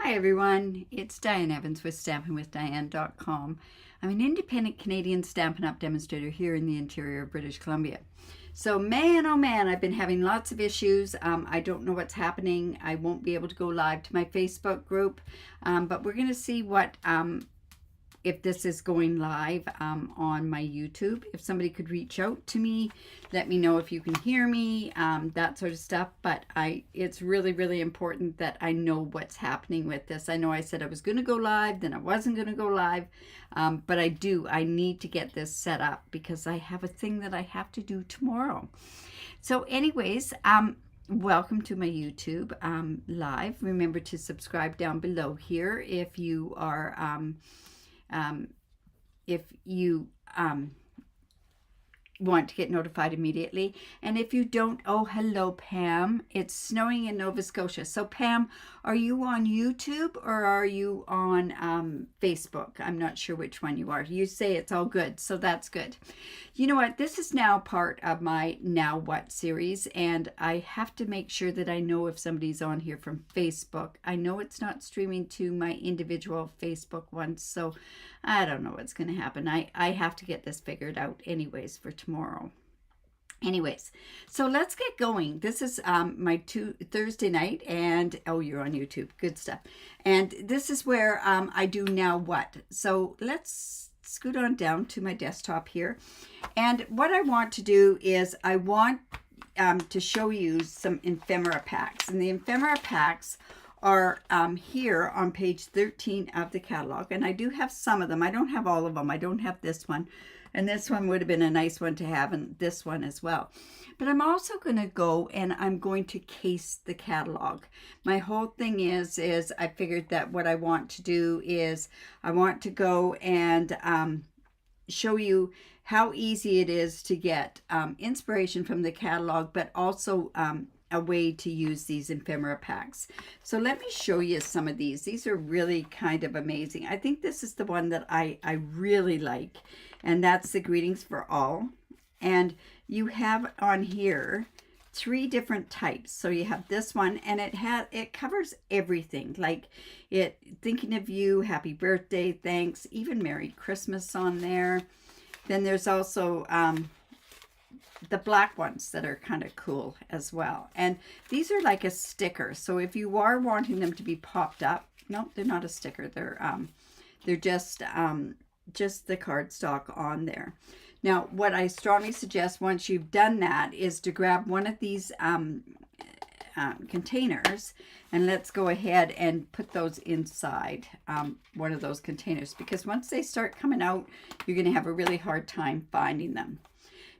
Hi everyone, it's Diane Evans with stampingwithdiane.com. I'm an independent Canadian Stampin' Up demonstrator here in the interior of British Columbia. So man, oh man, I've been having lots of issues. I don't know what's happening. I won't be able to go live to my Facebook group, but we're going to see what if this is going live on my YouTube. If somebody could reach out to me, let me know if you can hear me, that sort of stuff. But it's really important that I know what's happening with this. I know I said I was going to go live, then I wasn't going to go live, but I need to get this set up because I have a thing that I have to do tomorrow. So anyways, welcome to my YouTube live. Remember to subscribe down below here if you are want to get notified immediately. And if you don't, oh, hello, Pam. It's snowing in Nova Scotia. So, Pam, are you on YouTube or are you on Facebook? I'm not sure which one you are. You say it's all good, so that's good. You know what? This is now part of my Now What series, and I have to make sure that I know if somebody's on here from Facebook. I know it's not streaming to my individual Facebook ones, so I don't know what's going to happen. I have to get this figured out anyways for tomorrow. Anyways, so let's get going. This is my Thursday night, and oh, you're on YouTube. Good stuff. And this is where I do Now What. So let's scoot on down to my desktop here. And what I want to do is I want to show you some ephemera packs. And the ephemera packs are here on page 13 of the catalog, and I do have some of them. I don't have all of them. I don't have this one, and this one would have been a nice one to have, and this one as well. But I'm also going to go and I'm going to case the catalog. My whole thing is I figured that what I want to do is I want to go and show you how easy it is to get inspiration from the catalog, but also a way to use these ephemera packs. So let me show you some of these. These are really kind of amazing. I think this is the one that I really like, and that's the Greetings for All. And you have on here 3 different types. So you have this one, and it covers everything, like thinking of you, happy birthday, thanks, even Merry Christmas on there. Then there's also the black ones that are kind of cool as well. And these are like a sticker. So if you are wanting them to be popped up, no, they're not a sticker. They're just the cardstock on there. Now, what I strongly suggest once you've done that is to grab one of these containers, and let's go ahead and put those inside one of those containers, because once they start coming out, you're going to have a really hard time finding them.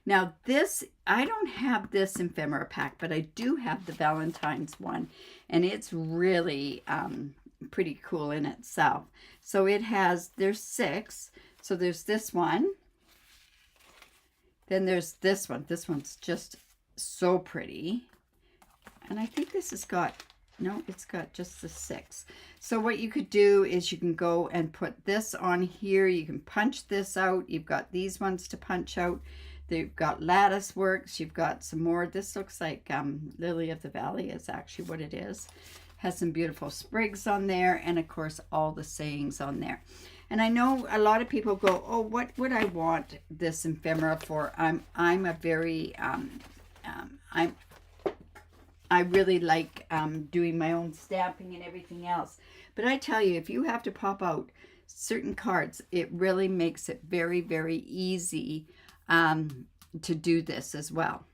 Now this, I don't have this ephemera pack, but I do have the Valentine's one, and it's really pretty cool in itself. So there's 6. So there's this one. Then there's this one. This one's just so pretty. And I think this has got, no, it's got just the 6. So what you could do is you can go and put this on here. You can punch this out. You've got these ones to punch out. They've got lattice works. You've got some more. This looks like Lily of the Valley is actually what it is. Has some beautiful sprigs on there, and of course all the sayings on there. And I know a lot of people go, oh, what would I want this ephemera for? I'm a very I really like doing my own stamping and everything else. But I tell you, if you have to pop out certain cards, it really makes it very easy to do this as well.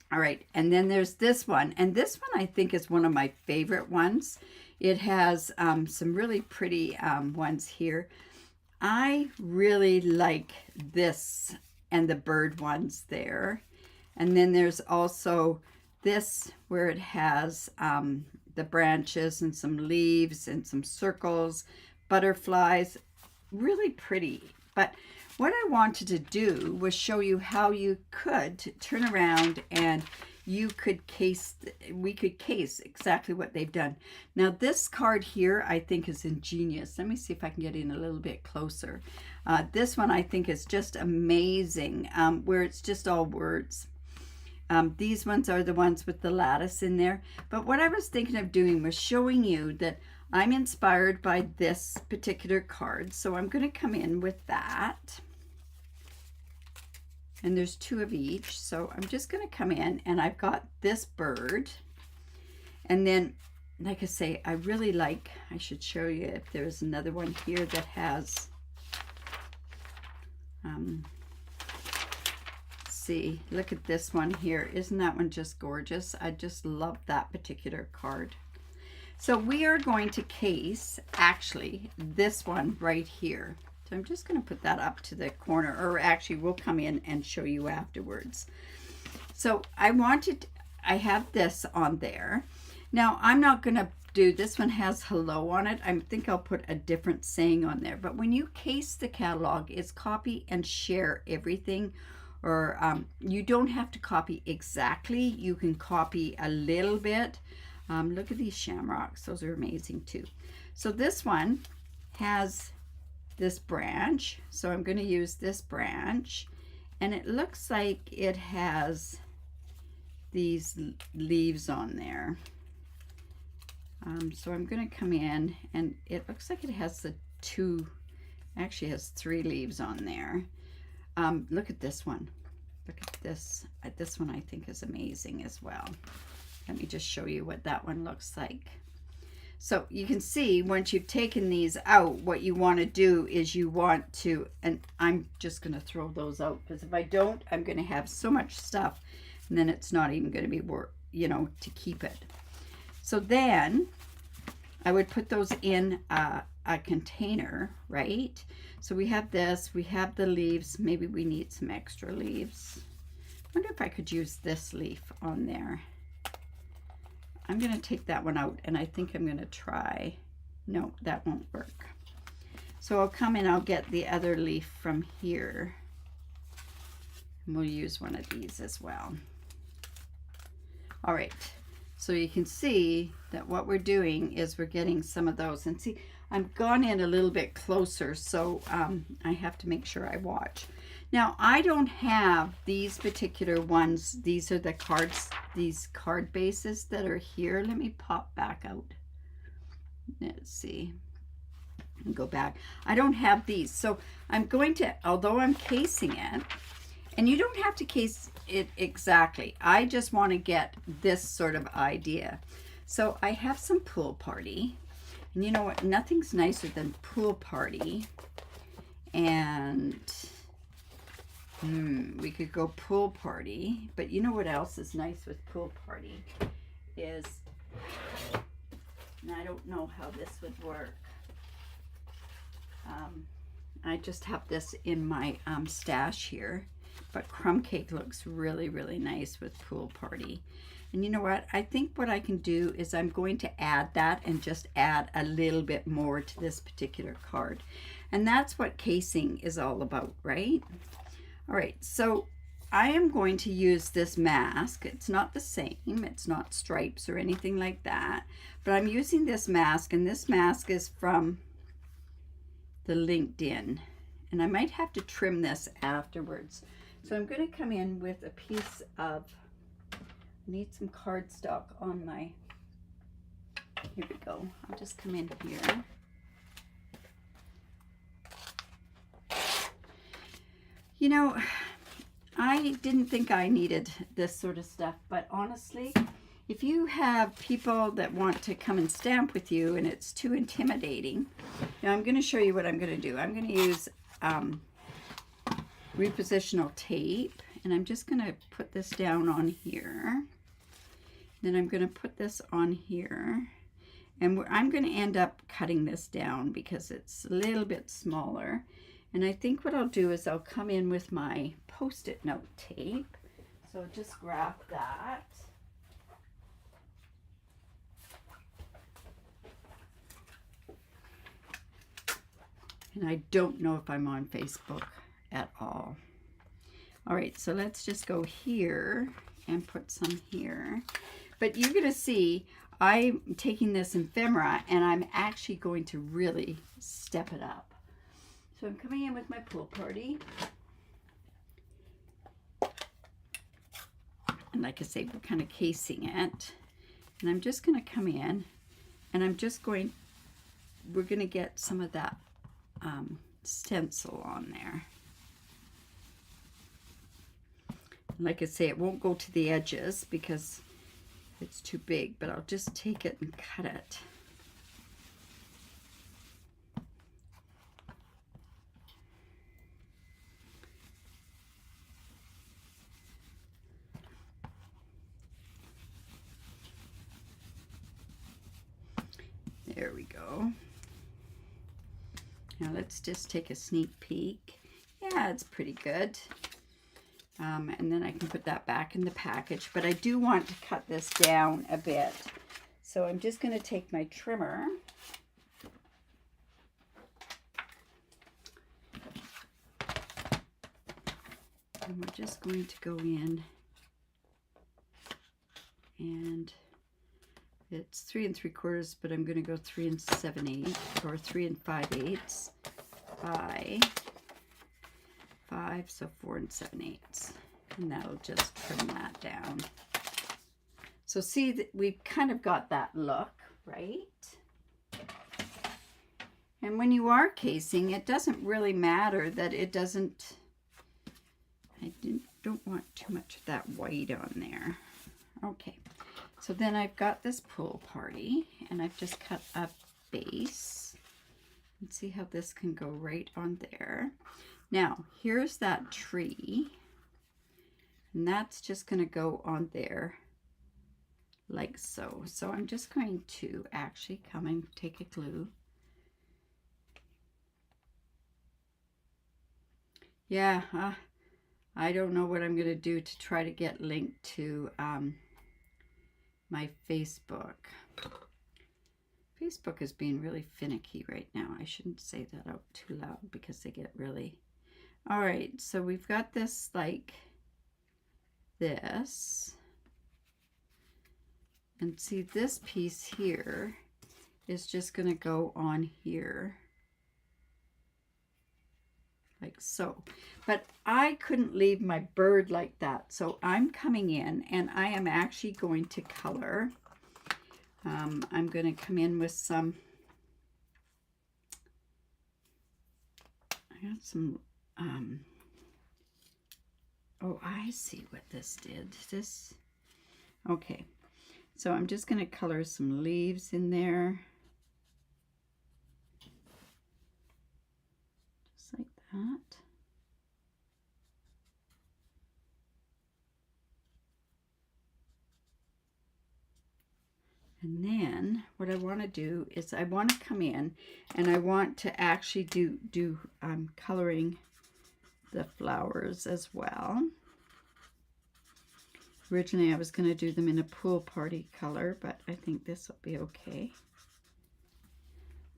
All right, and then there's this one, and this one I think is one of my favorite ones. It has some really pretty ones here. I really like this and the bird ones there. And then there's also this where it has the branches and some leaves and some circles, butterflies, really pretty. But what I wanted to do was show you how you could turn around and we could case exactly what they've done. Now this card here I think is ingenious. Let me see if I can get in a little bit closer. This one I think is just amazing, where it's just all words. These ones are the ones with the lattice in there. But what I was thinking of doing was showing you that I'm inspired by this particular card, so I'm going to come in with that. And there's 2 of each, so I'm just going to come in, and I've got this bird. And then, like I say, I really like, I should show you if there's another one here that has, see, look at this one here. Isn't that one just gorgeous? I just love that particular card. So we are going to case, actually, this one right here. So I'm just going to put that up to the corner, or actually we'll come in and show you afterwards. So I have this on there. Now I'm not going to do, this one has hello on it. I think I'll put a different saying on there. But when you case the catalog, it's copy and share everything. Or you don't have to copy exactly. You can copy a little bit. Look at these shamrocks. Those are amazing too. So this one has this branch, so I'm going to use this branch, and it looks like it has these leaves on there. So I'm going to come in, and it looks like it has the 2, actually has 3 leaves on there. Look at this one. Look at this. This one I think is amazing as well. Let me just show you what that one looks like. So you can see once you've taken these out, what you want to do is you want to, and I'm just going to throw those out, because if I don't, I'm going to have so much stuff, and then it's not even going to be worth, you know, to keep it. So then I would put those in a container, right? So we have this, we have the leaves. Maybe we need some extra leaves. I wonder if I could use this leaf on there. I'm going to take that one out, and I think I'm going to try. No, that won't work. So I'll come in, I'll get the other leaf from here, and we'll use one of these as well. All right, so you can see that what we're doing is we're getting some of those. And see, I've gone in a little bit closer, so I have to make sure I watch. Now, I don't have these particular ones. These are the cards, these card bases that are here. Let me pop back out. Let's see. And go back. I don't have these. So I'm going to, although I'm casing it, and you don't have to case it exactly. I just want to get this sort of idea. So I have some Pool Party. And you know what? Nothing's nicer than Pool Party. And we could go Pool Party, but you know what else is nice with Pool Party is, and I don't know how this would work. I just have this in my stash here, but Crumb Cake looks really, really nice with Pool Party. And you know what? I think what I can do is I'm going to add that and just add a little bit more to this particular card. And that's what casing is all about, right? All right, so I am going to use this mask. It's not the same. It's not stripes or anything like that. But I'm using this mask, and this mask is from the LinkedIn. And I might have to trim this afterwards. So I'm going to come in with a piece of, I need some cardstock on my, here we go. I'll just come in here. You know, I didn't think I needed this sort of stuff, but honestly, if you have people that want to come and stamp with you and it's too intimidating, now I'm going to show you what I'm going to do. I'm going to use repositional tape, and I'm just going to put this down on here. Then I'm going to put this on here, and I'm going to end up cutting this down because it's a little bit smaller. And I think what I'll do is I'll come in with my Post-it note tape. So just grab that. And I don't know if I'm on Facebook at all. All right, so let's just go here and put some here. But you're going to see I'm taking this ephemera and I'm actually going to really step it up. So I'm coming in with my Pool Party. And like I say, we're kind of casing it. And I'm just going to come in and I'm just going we're going to get some of that stencil on there. Like I say, it won't go to the edges because it's too big, but I'll just take it and cut it. There we go. Now let's just take a sneak peek. Yeah, it's pretty good. And then I can put that back in the package, but I do want to cut this down a bit. So I'm just going to take my trimmer. And we're just going to go in, and it's 3 3/4, but I'm going to go 3 7/8 or 3 5/8 by 5, so 4 7/8, and that'll just trim that down. So see that we've kind of got that look, right? And when you are casing, it doesn't really matter that it doesn't, I don't want too much of that white on there. Okay, so then I've got this pool party, and I've just cut a base. And see how this can go right on there. Now, here's that tree, and that's just going to go on there like so. So I'm just going to actually come and take a glue. Yeah, I don't know what I'm going to do to try to get linked to my Facebook. Facebook is being really finicky right now. I shouldn't say that out too loud because they get really... All right, so we've got this like this. And see, this piece here is just going to go on here. Like so. But I couldn't leave my bird like that. So I'm coming in and I am actually going to color. I'm going to come in with some... I got some... oh, I see what this did. This, okay. So I'm just going to color some leaves in there. Just like that. And then what I want to do is I want to come in and I want to actually do coloring the flowers as well. Originally I was going to do them in a pool party color, but I think this will be okay.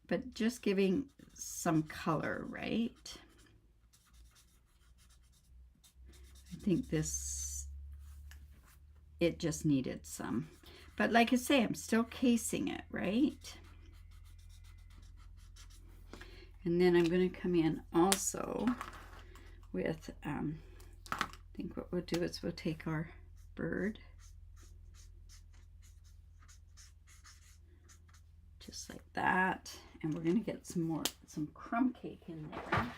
But just giving some color, right? I think this, it just needed some. But like I say, I'm still casing it, right? And then I'm going to come in also with, I think what we'll do is we'll take our bird, just like that, and we're going to get some crumb cake in there.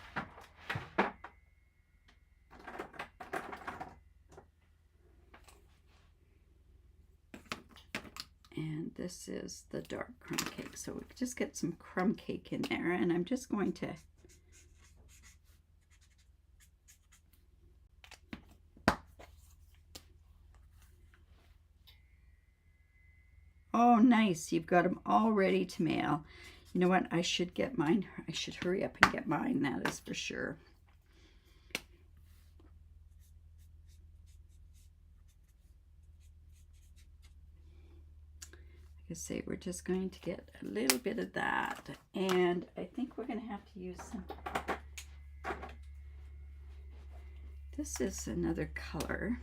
And this is the dark crumb cake, so we just get some crumb cake in there, and I'm just going to oh, nice. You've got them all ready to mail. You know what? I should get mine. I should hurry up and get mine. That is for sure. Like I say, we're just going to get a little bit of that. And I think we're going to have to use some... This is another color.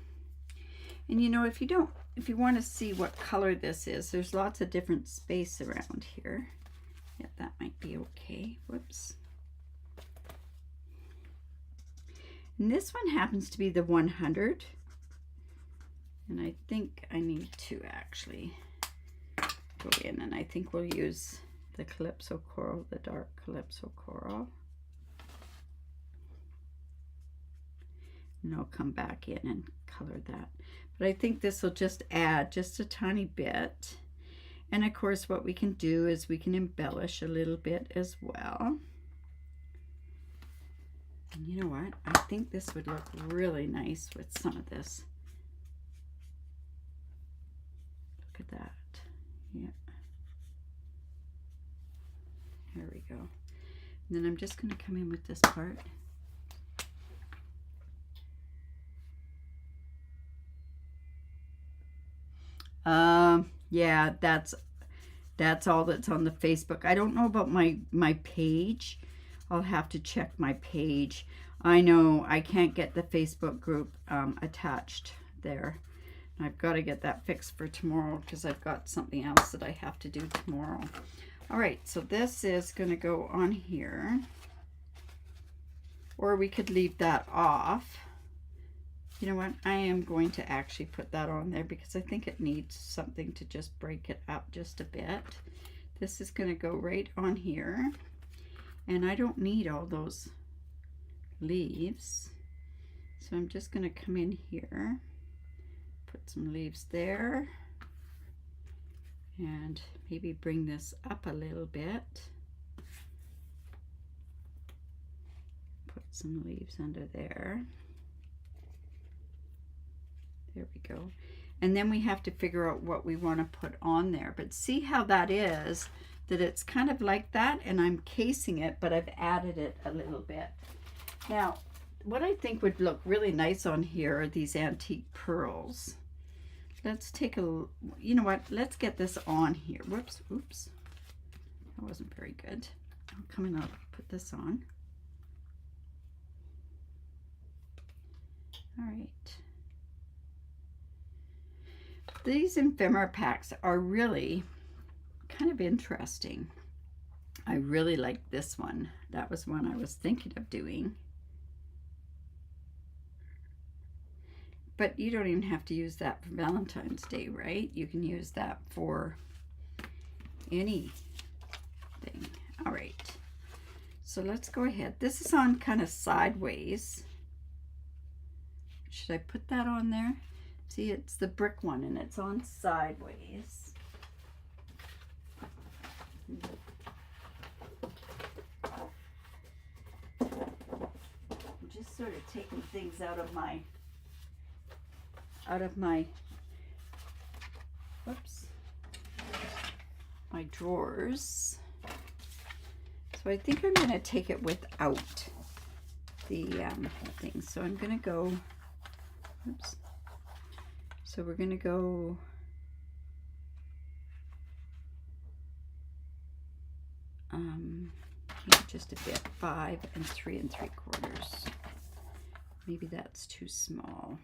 And you know, if you want to see what color this is, there's lots of different space around here. Yeah, that might be okay. Whoops. And this one happens to be the 100. And I think I need to actually go in, and I think we'll use the Calypso Coral, the dark Calypso Coral. And I'll come back in and color that. But I think this will just add just a tiny bit. And of course what we can do is we can embellish a little bit as well. And you know what? I think this would look really nice with some of this. Look at that. Yeah. There we go. And then I'm just going to come in with this part. Yeah, that's all that's on the Facebook. I don't know about my page. I'll have to check my page. I know I can't get the Facebook group attached there. I've got to get that fixed for tomorrow because I've got something else that I have to do tomorrow. All right, so this is going to go on here. Or we could leave that off. You know what? I am going to actually put that on there because I think it needs something to just break it up just a bit. This is going to go right on here. And I don't need all those leaves. So I'm just going to come in here, put some leaves there, and maybe bring this up a little bit. Put some leaves under there. There we go. And then we have to figure out what we want to put on there. But see how that is, that it's kind of like that, and I'm casing it, but I've added it a little bit. Now, what I think would look really nice on here are these antique pearls. Let's take a, you know what, let's get this on here. Whoops, oops. That wasn't very good. I'll come in, I'll put this on. All right. These ephemera packs are really kind of interesting. I really like this one. That was one I was thinking of doing. But you don't even have to use that for Valentine's Day, right? You can use that for anything. All right. So let's go ahead. This is on kind of sideways. Should I put that on there? See, it's the brick one and it's on sideways. I'm just sort of taking things out of my whoops, my drawers. So I think I'm going to take it without the thing. So I'm going to go, oops. So we're going to go maybe just a bit, 5 3 3/4. Maybe that's too small.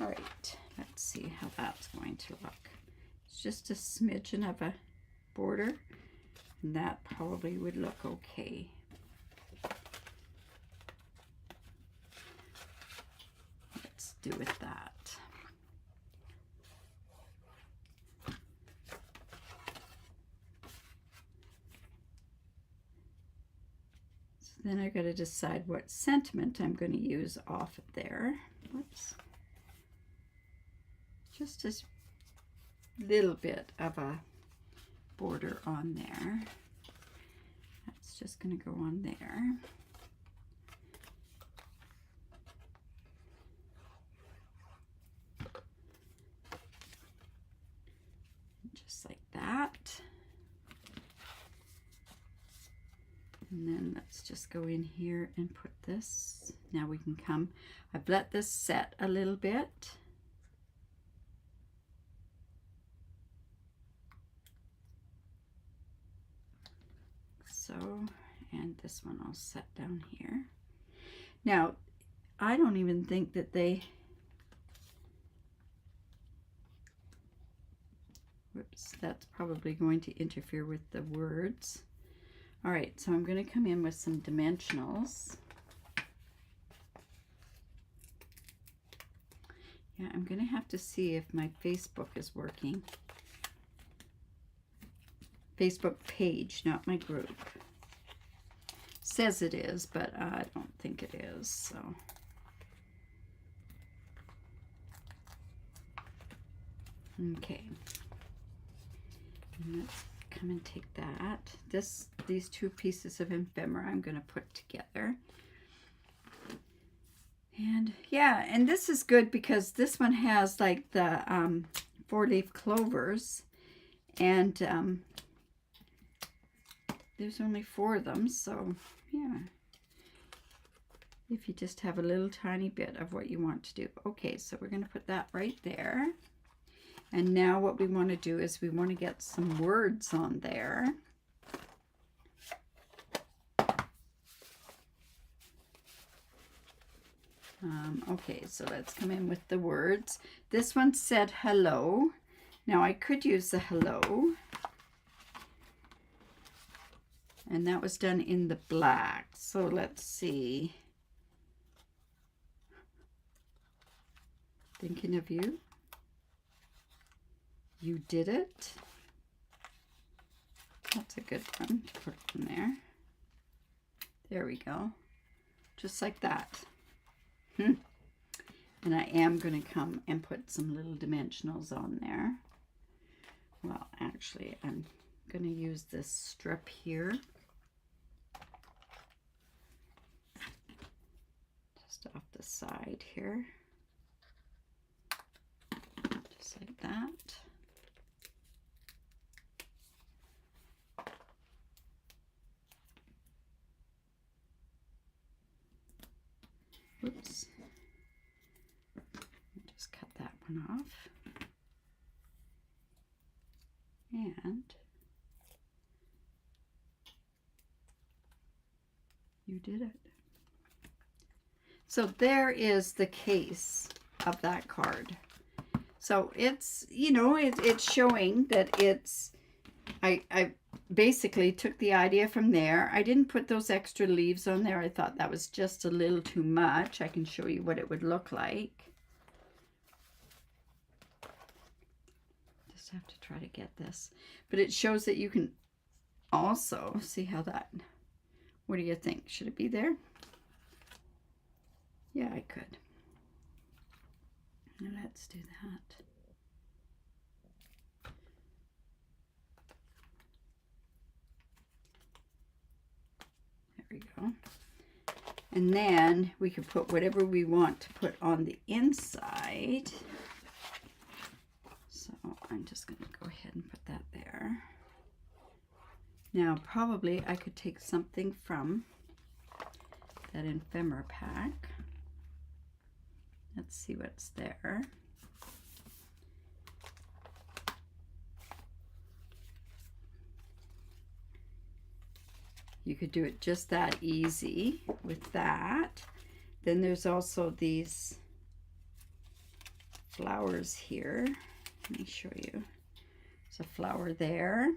All right, let's see how that's going to look. It's just a smidgen of a border, and that probably would look okay. Let's do with that. So then I got to decide what sentiment I'm going to use off of there. Whoops. Just a little bit of a border on there. That's just going to go on there. Just like that. And then let's just go in here and put this. Now we can come, I've let this set a little bit. So, and this one I'll set down here. Now, I don't even think that they, whoops, that's probably going to interfere with the words. All right, so I'm going to come in with some dimensionals. Yeah, I'm going to have to see if my Facebook is working. Facebook page, not my group. Says it is, but I don't think it is, so. Okay. And let's come and take that. These two pieces of ephemera I'm going to put together. And yeah, and this is good because this one has like the 4-leaf clovers, and there's only 4 of them, so yeah. If you just have a little tiny bit of what you want to do. Okay, so we're going to put that right there. And now what we want to do is we want to get some words on there. Okay, so let's come in with the words. This one said hello. Now I could use the hello. And that was done in the black. So let's see. Thinking of you. You did it. That's a good one to put in there. There we go. Just like that. And I am going to come and put some little dimensionals on there. Well, actually, I'm going to use this strip here. Just off the side here. Just like that. Oops. Just cut that one off. And you did it. So there is the case of that card. So it's, you know, it's showing that it's, I basically took the idea from there. I didn't put those extra leaves on there. I thought that was just a little too much. I can show you what it would look like. Just have to try to get this. But it shows that you can also see how that, what do you think? Should it be there? Yeah, I could. Now let's do that. There we go. And then we can put whatever we want to put on the inside. So I'm just going to go ahead and put that there. Now probably I could take something from that ephemera pack. Let's see what's there. You could do it just that easy with that. Then there's also these flowers here. Let me show you. There's a flower there.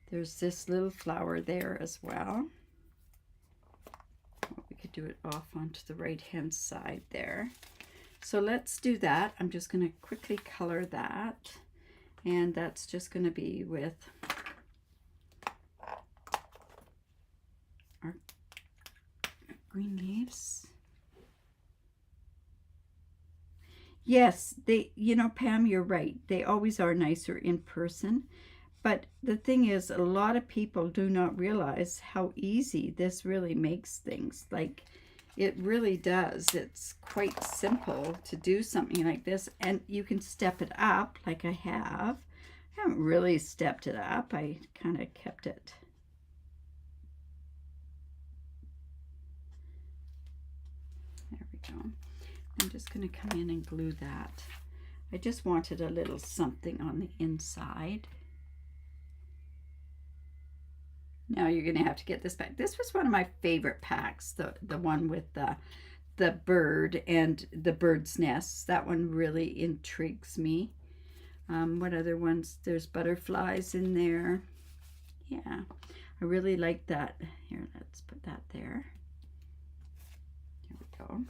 There's this little flower there as well. We could do it off onto the right hand side there. So let's do that. I'm just going to quickly color that. And that's just going to be with our green leaves. Yes, they, you know, Pam, you're right. They always are nicer in person. But the thing is, a lot of people do not realize how easy this really makes things. Like, it really does. It's quite simple to do something like this. And you can step it up like I have. I haven't really stepped it up. I kind of kept it. There we go. I'm just going to come in and glue that. I just wanted a little something on the inside. Now you're going to have to get this back. This was one of my favorite packs, the one with the bird and the bird's nest. That one really intrigues me. What other ones? There's butterflies in there. Yeah, I really like that. Here, let's put that there. There we go.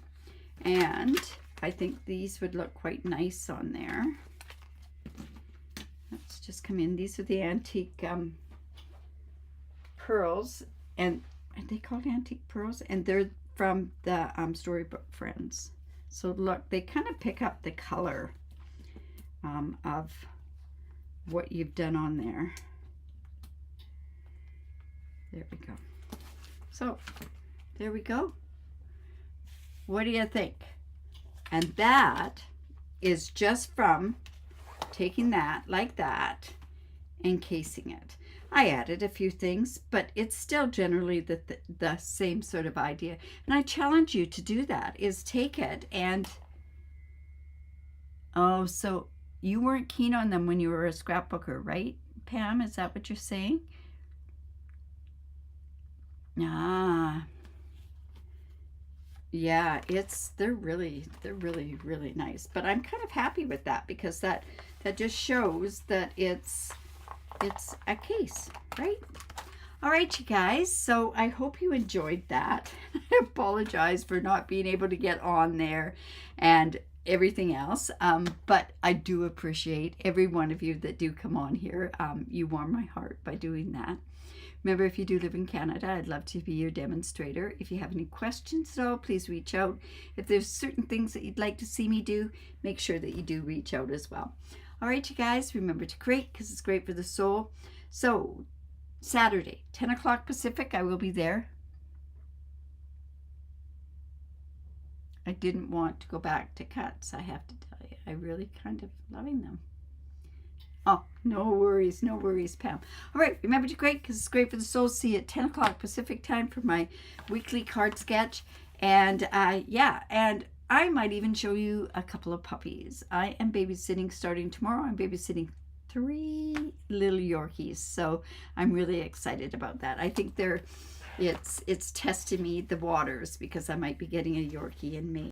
And I think these would look quite nice on there. Let's just come in. These are the antique pearls, and are they called antique pearls? And they're from the Storybook Friends. So look, they kind of pick up the color of what you've done on there. There we go. So there we go. What do you think? And that is just from taking that like that and casing it. I added a few things, but it's still generally the same sort of idea. And I challenge you to do that, is take it and, oh, so you weren't keen on them when you were a scrapbooker, right, Pam? Is that what you're saying? Ah, yeah, they're really nice. But I'm kind of happy with that, because that just shows that it's a case, right? All right, you guys, so I hope you enjoyed that. I apologize for not being able to get on there and everything else, but I do appreciate every one of you that do come on here. You warm my heart by doing that. Remember, if you do live in Canada, I'd love to be your demonstrator. If you have any questions at all, please reach out. If there's certain things that you'd like to see me do, make sure that you do reach out as well. All right, you guys, remember to create, because it's great for the soul. So Saturday, 10 o'clock Pacific, I will be there. I didn't want to go back to cuts, I have to tell you. I really kind of loving them. Oh, no worries, Pam. All right, remember to create, because it's great for the soul. See you at 10 o'clock Pacific time for my weekly card sketch. And yeah, and I might even show you a couple of puppies. I am babysitting starting tomorrow. I'm babysitting 3 little Yorkies, so I'm really excited about that. I think it's testing me the waters, because I might be getting a Yorkie in May.